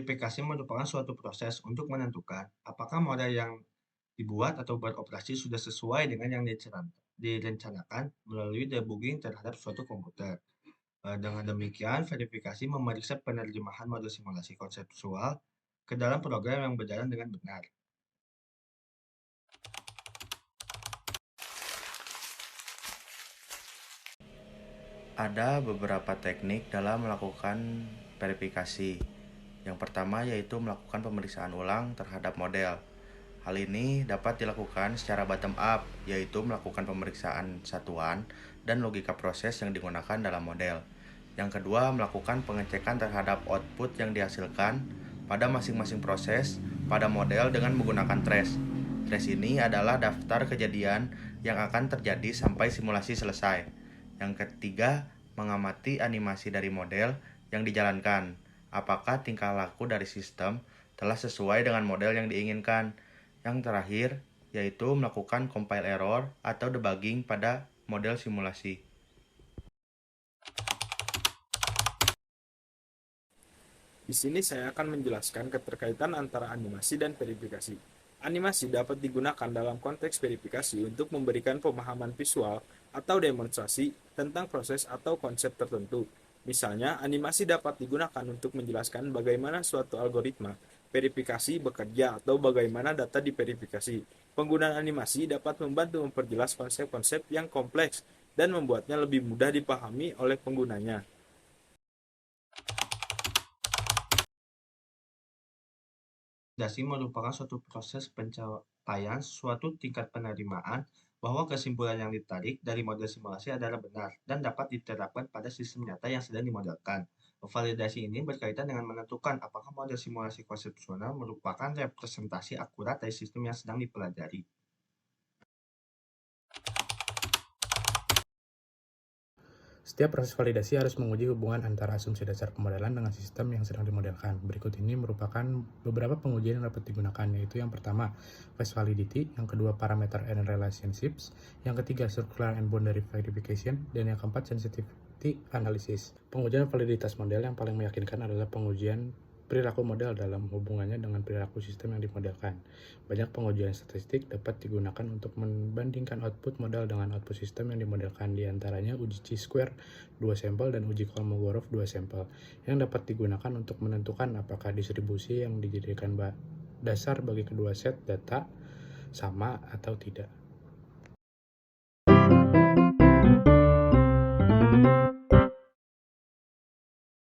Verifikasi merupakan suatu proses untuk menentukan apakah model yang dibuat atau beroperasi sudah sesuai dengan yang direncanakan melalui debugging terhadap suatu komputer. Dengan demikian, verifikasi memeriksa penerjemahan model simulasi konseptual ke dalam program yang berjalan dengan benar. Ada beberapa teknik dalam melakukan verifikasi. Yang pertama yaitu melakukan pemeriksaan ulang terhadap model. Hal ini dapat dilakukan secara bottom up, yaitu melakukan pemeriksaan satuan dan logika proses yang digunakan dalam model. Yang kedua, melakukan pengecekan terhadap output yang dihasilkan pada masing-masing proses pada model dengan menggunakan trace. Trace ini adalah daftar kejadian yang akan terjadi sampai simulasi selesai. Yang ketiga, mengamati animasi dari model yang dijalankan. Apakah tingkah laku dari sistem telah sesuai dengan model yang diinginkan. Yang terakhir, yaitu melakukan compile error atau debugging pada model simulasi. Di sini saya akan menjelaskan keterkaitan antara animasi dan verifikasi. Animasi dapat digunakan dalam konteks verifikasi untuk memberikan pemahaman visual atau demonstrasi tentang proses atau konsep tertentu. Misalnya, animasi dapat digunakan untuk menjelaskan bagaimana suatu algoritma verifikasi bekerja atau bagaimana data diverifikasi. Penggunaan animasi dapat membantu memperjelas konsep-konsep yang kompleks dan membuatnya lebih mudah dipahami oleh penggunanya. Validasi merupakan suatu proses pencapaian suatu tingkat penerimaan bahwa kesimpulan yang ditarik dari model simulasi adalah benar dan dapat diterapkan pada sistem nyata yang sedang dimodelkan. Validasi ini berkaitan dengan menentukan apakah model simulasi konsepsional merupakan representasi akurat dari sistem yang sedang dipelajari. Setiap proses validasi harus menguji hubungan antara asumsi dasar pemodelan dengan sistem yang sedang dimodelkan. Berikut ini merupakan beberapa pengujian yang dapat digunakan, yaitu yang pertama, phase validity, yang kedua, parameter and relationships, yang ketiga, circular and boundary verification, dan yang keempat, sensitivity analysis. Pengujian validitas model yang paling meyakinkan adalah pengujian perilaku model dalam hubungannya dengan perilaku sistem yang dimodelkan. Banyak pengujian statistik dapat digunakan untuk membandingkan output model dengan output sistem yang dimodelkan, di antaranya uji chi-square 2 sampel dan uji Kolmogorov 2 sampel, yang dapat digunakan untuk menentukan apakah distribusi yang dijadikan dasar bagi kedua set data sama atau tidak.